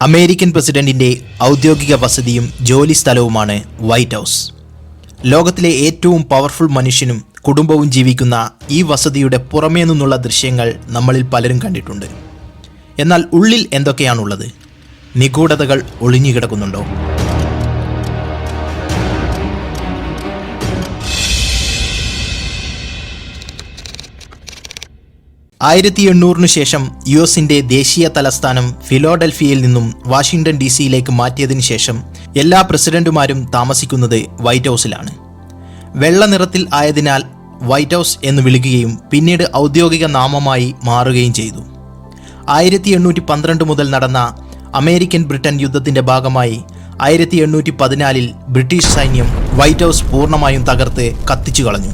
American പ്രസിഡന്റിന്റെ ഔദ്യോഗിക വസതിയും ജോലി സ്ഥലവുമാണ് വൈറ്റ് ഹൗസ്. ലോകത്തിലെ ഏറ്റവും പവർഫുൾ മനുഷ്യനും കുടുംബവും ജീവിക്കുന്ന ഈ വസതിയുടെ പുറമേ നിന്നുള്ള ദൃശ്യങ്ങൾ നമ്മളിൽ പലരും കണ്ടിട്ടുണ്ട്. എന്നാൽ ഉള്ളിൽ എന്തൊക്കെയാണുള്ളത്? നിഗൂഢതകൾ ഒളിഞ്ഞുകിടക്കുന്നുണ്ടോ? 1800 ശേഷം യുഎസിന്റെ ദേശീയ തലസ്ഥാനം ഫിലോഡൽഫിയയിൽ നിന്നും വാഷിംഗ്ടൺ DC-യിലേക്ക് മാറ്റിയതിനു ശേഷം എല്ലാ പ്രസിഡന്റുമാരും താമസിക്കുന്നത് വൈറ്റ് ഹൗസിലാണ്. വെള്ള നിറത്തിൽ ആയതിനാൽ വൈറ്റ് ഹൗസ് എന്ന് വിളിക്കുകയും പിന്നീട് ഔദ്യോഗിക നാമമായി മാറുകയും ചെയ്തു. 1812 മുതൽ നടന്ന അമേരിക്കൻ ബ്രിട്ടൻ യുദ്ധത്തിന്റെ ഭാഗമായി 1814 ബ്രിട്ടീഷ് സൈന്യം വൈറ്റ് ഹൗസ് പൂർണ്ണമായും തകർത്ത് കത്തിച്ചു കളഞ്ഞു.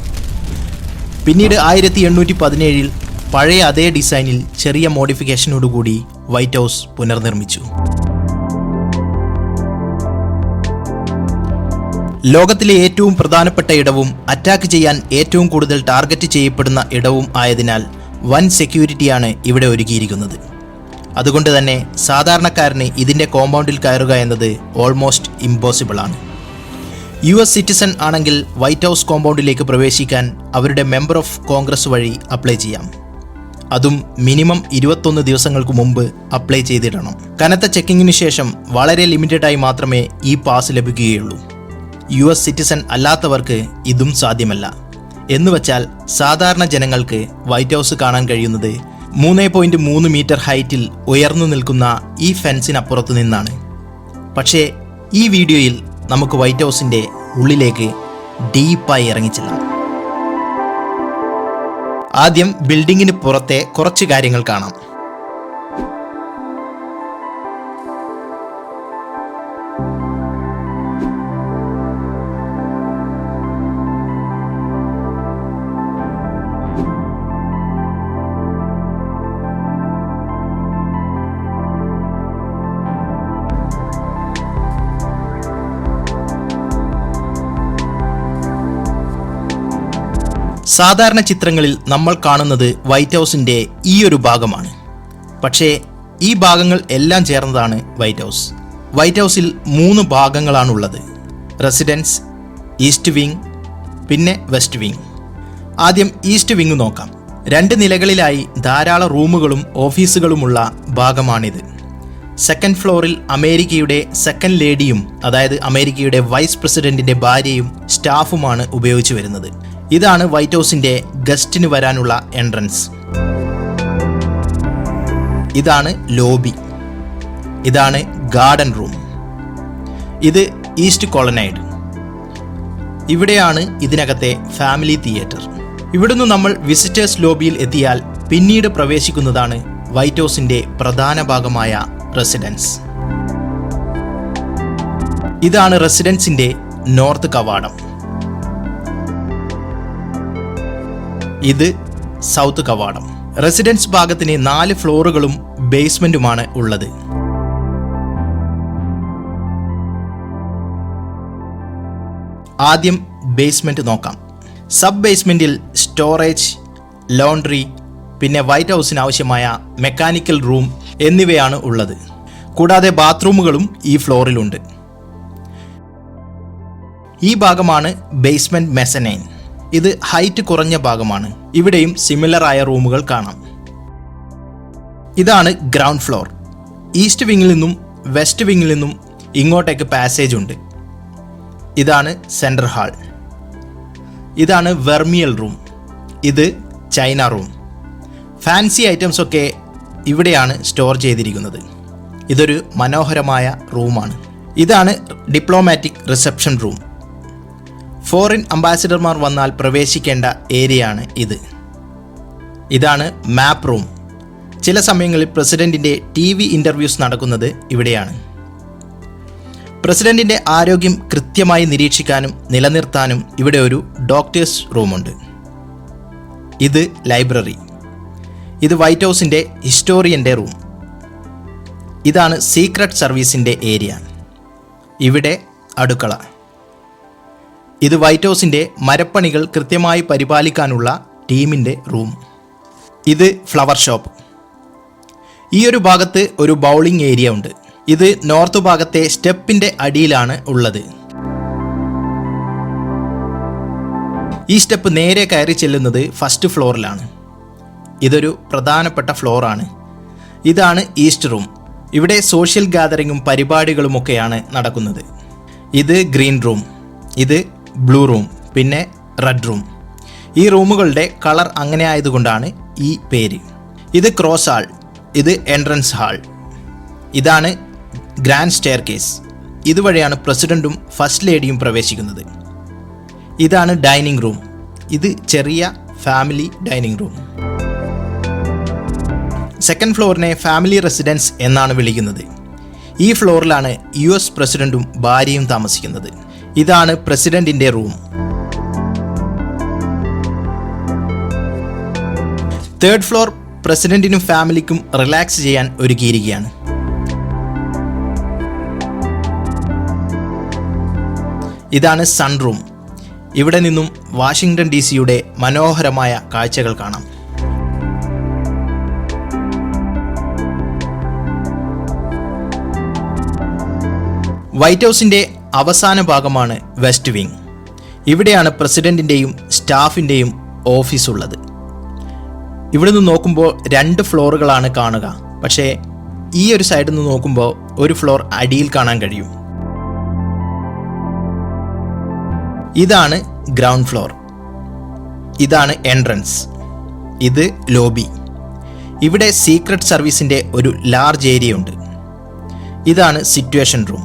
പിന്നീട് 1817 പഴയ അതേ ഡിസൈനിൽ ചെറിയ മോഡിഫിക്കേഷനോടുകൂടി വൈറ്റ് ഹൗസ് പുനർനിർമ്മിച്ചു. ലോകത്തിലെ ഏറ്റവും പ്രധാനപ്പെട്ട ഇടവും അറ്റാക്ക് ചെയ്യാൻ ഏറ്റവും കൂടുതൽ ടാർഗറ്റ് ചെയ്യപ്പെടുന്ന ഇടവും ആയതിനാൽ വൻ സെക്യൂരിറ്റിയാണ് ഇവിടെ ഒരുക്കിയിരിക്കുന്നത്. അതുകൊണ്ട് തന്നെ സാധാരണക്കാരന് ഇതിൻ്റെ കോമ്പൗണ്ടിൽ കയറുക എന്നത് ഓൾമോസ്റ്റ് ഇമ്പോസിബിൾ ആണ്. US സിറ്റിസൺ ആണെങ്കിൽ വൈറ്റ് ഹൗസ് കോമ്പൗണ്ടിലേക്ക് പ്രവേശിക്കാൻ അവരുടെ മെമ്പർ ഓഫ് കോൺഗ്രസ് വഴി അപ്ലൈ ചെയ്യാം. അതും മിനിമം 21 ദിവസങ്ങൾക്ക് മുമ്പ് അപ്ലൈ ചെയ്തിടണം. കനത്ത ചെക്കിങ്ങിന് ശേഷം വളരെ ലിമിറ്റഡായി മാത്രമേ ഈ പാസ് ലഭിക്കുകയുള്ളൂ. US സിറ്റിസൺ അല്ലാത്തവർക്ക് ഇതും സാധ്യമല്ല. എന്നുവച്ചാൽ സാധാരണ ജനങ്ങൾക്ക് വൈറ്റ് ഹൗസ് കാണാൻ കഴിയുന്നത് 3.3 മീറ്റർ ഹൈറ്റിൽ ഉയർന്നു നിൽക്കുന്ന ഈ ഫെൻസിനപ്പുറത്തു നിന്നാണ്. പക്ഷേ ഈ വീഡിയോയിൽ നമുക്ക് വൈറ്റ് ഹൗസിൻ്റെ ഉള്ളിലേക്ക് ഡീപ്പായി ഇറങ്ങിച്ചെല്ലാം. ആദ്യം ബിൽഡിങ്ങിന് പുറത്തെ കുറച്ച് കാര്യങ്ങൾ കാണാം. സാധാരണ ചിത്രങ്ങളിൽ നമ്മൾ കാണുന്നത് വൈറ്റ് ഹൗസിൻ്റെ ഈ ഒരു ഭാഗമാണ്. പക്ഷേ ഈ ഭാഗങ്ങൾ എല്ലാം ചേർന്നതാണ് വൈറ്റ് ഹൗസ്. വൈറ്റ് ഹൗസിൽ 3 ഭാഗങ്ങളാണുള്ളത്: റെസിഡൻസ്, ഈസ്റ്റ് വിങ്, പിന്നെ വെസ്റ്റ് വിങ്. ആദ്യം ഈസ്റ്റ് വിങ് നോക്കാം. 2 നിലകളിലായി ധാരാളം റൂമുകളും ഓഫീസുകളുമുള്ള ഭാഗമാണിത്. സെക്കൻഡ് ഫ്ലോറിൽ അമേരിക്കയുടെ സെക്കൻഡ് ലേഡിയും, അതായത് അമേരിക്കയുടെ വൈസ് പ്രസിഡന്റിന്റെ ഭാര്യയും സ്റ്റാഫുമാണ് ഉപയോഗിച്ചു വരുന്നത്. ഇതാണ് വൈറ്റ് ഹൗസിന്റെ ഗസ്റ്റിന് വരാനുള്ള എൻട്രൻസ്. ഇതാണ് ലോബി. ഇതാണ് ഗാർഡൻ റൂം. ഇത് ഈസ്റ്റ് കോളനൈഡ്. ഇവിടെയാണ് ഇതിനകത്തെ ഫാമിലി തിയേറ്റർ. ഇവിടുന്ന് നമ്മൾ വിസിറ്റേഴ്സ് ലോബിയിൽ എത്തിയാൽ പിന്നീട് പ്രവേശിക്കുന്നതാണ് വൈറ്റ് ഹൗസിന്റെ പ്രധാന ഭാഗമായ റെസിഡൻസ്. ഇതാണ് റെസിഡൻസിന്റെ നോർത്ത് കവാടം. ഇത് സൗത്ത് കവാടം. റെസിഡൻസ് ഭാഗത്തിന് 4 ഫ്ലോറുകളും ബേസ്മെന്റുമാണ് ഉള്ളത്. ആദ്യം ബേസ്മെന്റ് നോക്കാം. സബ് ബേസ്മെന്റിൽ സ്റ്റോറേജ്, ലോണ്ടറി, പിന്നെ വൈറ്റ് ഹൗസിന് ആവശ്യമായ മെക്കാനിക്കൽ റൂം എന്നിവയാണ് ഉള്ളത്. കൂടാതെ ബാത്റൂമുകളും ഈ ഫ്ലോറിലുണ്ട്. ഈ ഭാഗമാണ് ബേസ്മെന്റ് മെസനൈൻ. ഇത് ഹൈറ്റ് കുറഞ്ഞ ഭാഗമാണ്. ഇവിടെയും സിമിലർ ആയ റൂമുകൾ കാണാം. ഇതാണ് ഗ്രൗണ്ട് ഫ്ലോർ. ഈസ്റ്റ് വിങ്ങിൽ നിന്നും വെസ്റ്റ് വിങ്ങിൽ നിന്നും ഇങ്ങോട്ടേക്ക് പാസേജ് ഉണ്ട്. ഇതാണ് സെൻട്രൽ ഹാൾ. ഇതാണ് വെർമിയൽ റൂം. ഇത് ചൈന റൂം. ഫാൻസി ഐറ്റംസ് ഒക്കെ ഇവിടെയാണ് സ്റ്റോർ ചെയ്തിരിക്കുന്നത്. ഇതൊരു മനോഹരമായ റൂമാണ്. ഇതാണ് ഡിപ്ലോമാറ്റിക് റിസപ്ഷൻ റൂം. ഫോറിൻ അംബാസിഡർമാർ വന്നാൽ പ്രവേശിക്കേണ്ട ഏരിയയാണ് ഇത്. ഇതാണ് മാപ്പ് റൂം. ചില സമയങ്ങളിൽ പ്രസിഡന്റിന്റെ TV ഇന്റർവ്യൂസ് നടക്കുന്നത് ഇവിടെയാണ്. പ്രസിഡന്റിന്റെ ആരോഗ്യം കൃത്യമായി നിരീക്ഷിക്കാനും നിലനിർത്താനും ഇവിടെ ഒരു ഡോക്ടേഴ്സ് റൂമുണ്ട്. ഇത് ലൈബ്രറി. ഇത് വൈറ്റ് ഹൗസിന്റെ ഹിസ്റ്റോറിയന്റെ റൂം. ഇതാണ് സീക്രട്ട് സർവീസിന്റെ ഏരിയ. ഇവിടെ അടുക്കള. ഇത് വൈറ്റ് ഹൗസിന്റെ മരപ്പണികൾ കൃത്യമായി പരിപാലിക്കാനുള്ള ടീമിന്റെ റൂം. ഇത് ഫ്ലവർ ഷോപ്പ്. ഈ ഒരു ഭാഗത്ത് ഒരു ബൗളിംഗ് ഏരിയ ഉണ്ട്. ഇത് നോർത്ത് ഭാഗത്തെ സ്റ്റെപ്പിന്റെ അടിയിലാണ് ഉള്ളത്. ഈ സ്റ്റെപ്പ് നേരെ കയറി ചെല്ലുന്നത് ഫസ്റ്റ് ഫ്ലോറിലാണ്. ഇതൊരു പ്രധാനപ്പെട്ട ഫ്ലോറാണ്. ഇതാണ് ഈസ്റ്റ് റൂം. ഇവിടെ സോഷ്യൽ ഗാദറിങ്ങും പരിപാടികളുമൊക്കെയാണ് നടക്കുന്നത്. ഇത് ഗ്രീൻ റൂം, ഇത് ബ്ലൂ റൂം, പിന്നെ റെഡ് റൂം. ഈ റൂമുകളുടെ കളർ അങ്ങനെ ആയതുകൊണ്ടാണ് ഈ പേര്. ഇത് ക്രോസ് ഹാൾ, ഇത് എൻട്രൻസ് ഹാൾ. ഇതാണ് ഗ്രാൻഡ് സ്റ്റെയർ കേസ്. ഇതുവഴിയാണ് പ്രസിഡന്റും ഫസ്റ്റ് ലേഡിയും പ്രവേശിക്കുന്നത്. ഇതാണ് ഡൈനിങ് റൂം. ഇത് ചെറിയ ഫാമിലി ഡൈനിങ് റൂം. സെക്കൻഡ് ഫ്ലോറിനെ ഫാമിലി റെസിഡൻസ് എന്നാണ് വിളിക്കുന്നത്. ഈ ഫ്ലോറിലാണ് US പ്രസിഡന്റും ഭാര്യയും താമസിക്കുന്നത്. ഇതാണ് പ്രസിഡന്റിന്റെ റൂം. തേർഡ് ഫ്ലോർ പ്രസിഡന്റിനും ഫാമിലിക്കും റിലാക്സ് ചെയ്യാൻ ഒരുക്കിയിരിക്കുകയാണ്. ഇതാണ് സൺ റൂം. ഇവിടെ നിന്നും വാഷിംഗ്ടൺ DC-യുടെ മനോഹരമായ കാഴ്ചകൾ കാണാം. വൈറ്റ് ഹൗസിൻ്റെ അവസാന ഭാഗമാണ് വെസ്റ്റ് വിങ്. ഇവിടെയാണ് പ്രസിഡന്റിൻ്റെയും സ്റ്റാഫിൻ്റെയും ഓഫീസ് ഉള്ളത്. ഇവിടെ നിന്ന് നോക്കുമ്പോൾ 2 ഫ്ലോറുകളാണ് കാണുക. പക്ഷേ ഈ ഒരു സൈഡിൽ നിന്ന് നോക്കുമ്പോൾ ഒരു ഫ്ലോർ അടിയിൽ കാണാൻ കഴിയും. ഇതാണ് ഗ്രൗണ്ട് ഫ്ലോർ. ഇതാണ് എൻട്രൻസ്. ഇത് ലോബി. ഇവിടെ സീക്രട്ട് സർവീസിൻ്റെ ഒരു ലാർജ് ഏരിയ ഉണ്ട്. ഇതാണ് സിറ്റുവേഷൻ റൂം.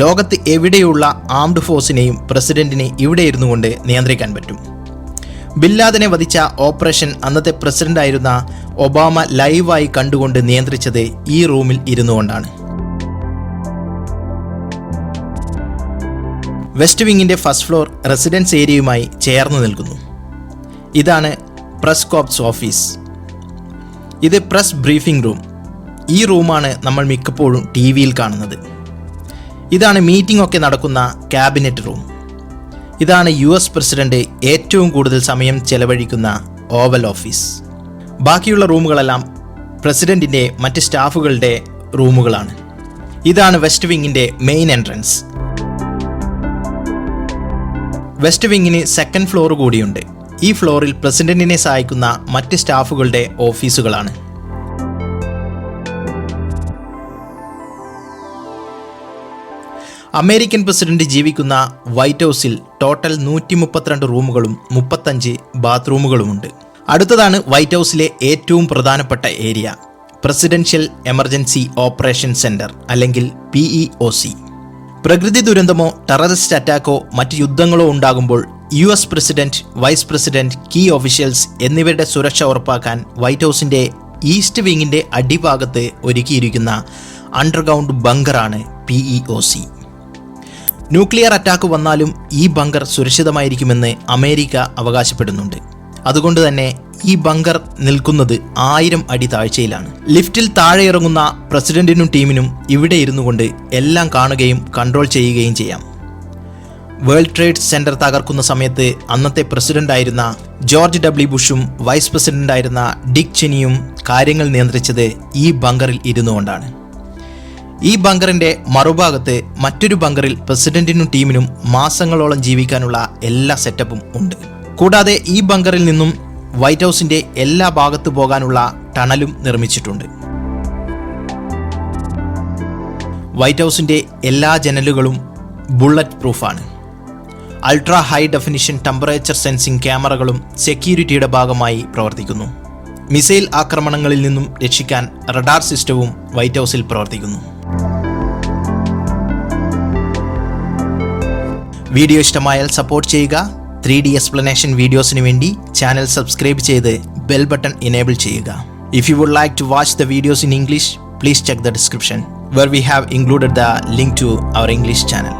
ലോകത്ത് എവിടെയുള്ള ആംഡ് ഫോഴ്സിനെയും പ്രസിഡന്റിനെ ഇവിടെ ഇരുന്നു കൊണ്ട് നിയന്ത്രിക്കാൻ പറ്റും. ബിൻ ലാദനെ വധിച്ച ഓപ്പറേഷൻ അന്നത്തെ പ്രസിഡന്റായിരുന്ന ഒബാമ ലൈവായി കണ്ടുകൊണ്ട് നിയന്ത്രിച്ചത് ഈ റൂമിൽ ഇരുന്നു കൊണ്ടാണ്. വെസ്റ്റ് വിങ്ങിൻ്റെ ഫസ്റ്റ് ഫ്ലോർ റെസിഡൻസ് ഏരിയയുമായി ചേർന്ന് നിൽക്കുന്നു. ഇതാണ് പ്രസ് കോർപ്സ് ഓഫീസ്. ഇത് പ്രസ് ബ്രീഫിംഗ് റൂം. ഈ റൂമാണ് നമ്മൾ മിക്കപ്പോഴും TV-യിൽ കാണുന്നത്. ഇതാണ് മീറ്റിംഗ് ഒക്കെ നടക്കുന്ന ക്യാബിനറ്റ് റൂം. ഇതാണ് US പ്രസിഡന്റ് ഏറ്റവും കൂടുതൽ സമയം ചെലവഴിക്കുന്ന ഓവൽ ഓഫീസ്. ബാക്കിയുള്ള റൂമുകളെല്ലാം പ്രസിഡന്റിൻ്റെ മറ്റ് സ്റ്റാഫുകളുടെ റൂമുകളാണ്. ഇതാണ് വെസ്റ്റ് വിങ്ങിൻ്റെ മെയിൻ എൻട്രൻസ്. വെസ്റ്റ് വിങ്ങിന് സെക്കൻഡ് ഫ്ലോർ കൂടിയുണ്ട്. ഈ ഫ്ലോറിൽ പ്രസിഡന്റിനെ സഹായിക്കുന്ന മറ്റ് സ്റ്റാഫുകളുടെ ഓഫീസുകളാണ്. അമേരിക്കൻ പ്രസിഡന്റ് ജീവിക്കുന്ന വൈറ്റ് ഹൗസിൽ ടോട്ടൽ 132 റൂമുകളും 35 ബാത്റൂമുകളുമുണ്ട്. അടുത്തതാണ് വൈറ്റ് ഹൗസിലെ ഏറ്റവും പ്രധാനപ്പെട്ട area, presidential emergency operation centre അല്ലെങ്കിൽ PEOC. പ്രകൃതി ദുരന്തമോ ടെററിസ്റ്റ് അറ്റാക്കോ മറ്റ് യുദ്ധങ്ങളോ ഉണ്ടാകുമ്പോൾ US president, vice president, key officials എന്നിവരുടെ സുരക്ഷ ഉറപ്പാക്കാൻ വൈറ്റ് ഹൗസിൻ്റെ ഈസ്റ്റ് വിങ്ങിൻ്റെ അടിഭാഗത്ത് ഒരുക്കിയിരിക്കുന്ന അണ്ടർഗ്രൗണ്ട് ബങ്കറാണ് PEOC. ന്യൂക്ലിയർ അറ്റാക്ക് വന്നാലും ഈ ബങ്കർ സുരക്ഷിതമായിരിക്കുമെന്ന് അമേരിക്ക അവകാശപ്പെടുന്നുണ്ട്. അതുകൊണ്ട് തന്നെ ഈ ബങ്കർ നിൽക്കുന്നത് 1000 അടി താഴ്ചയിലാണ്. ലിഫ്റ്റിൽ താഴെ ഇറങ്ങുന്ന പ്രസിഡന്റിനും ടീമിനും ഇവിടെ ഇരുന്നു കൊണ്ട് എല്ലാം കാണുകയും കൺട്രോൾ ചെയ്യുകയും ചെയ്യാം. വേൾഡ് ട്രേഡ് സെന്റർ തകർക്കുന്ന സമയത്ത് അന്നത്തെ പ്രസിഡന്റായിരുന്ന ജോർജ് W. ബുഷും വൈസ് പ്രസിഡന്റായിരുന്ന ഡിക് ചെനിയും കാര്യങ്ങൾ നിയന്ത്രിച്ചത് ഈ ബങ്കറിൽ ഇരുന്നു കൊണ്ടാണ്. ഈ ബങ്കറിൻ്റെ മറുഭാഗത്ത് മറ്റൊരു ബങ്കറിൽ പ്രസിഡന്റിനും ടീമിനും മാസങ്ങളോളം ജീവിക്കാനുള്ള എല്ലാ സെറ്റപ്പും ഉണ്ട്. കൂടാതെ ഈ ബങ്കറിൽ നിന്നും വൈറ്റ് ഹൗസിൻ്റെ എല്ലാ ഭാഗത്തു പോകാനുള്ള ടണലും നിർമ്മിച്ചിട്ടുണ്ട്. വൈറ്റ് ഹൗസിൻ്റെ എല്ലാ ജനലുകളും ബുള്ളറ്റ് പ്രൂഫാണ്. Ultra high definition temperature sensing ക്യാമറകളും സെക്യൂരിറ്റിയുടെ ഭാഗമായി പ്രവർത്തിക്കുന്നു. മിസൈൽ ആക്രമണങ്ങളിൽ നിന്നും രക്ഷിക്കാൻ റഡാർ സിസ്റ്റവും വൈറ്റ് ഹൗസിൽ പ്രവർത്തിക്കുന്നു. വീഡിയോ ഇഷ്ടമായാൽ സപ്പോർട്ട് ചെയ്യുക. 3D എക്സ്പ്ലനേഷൻ വീഡിയോസിന് വേണ്ടി ചാനൽ സബ്സ്ക്രൈബ് ചെയ്ത് ബെൽ ബട്ടൺ എനേബിൾ ചെയ്യുക. If you would like to watch the videos in English, please check the description where we have included the link to our English channel.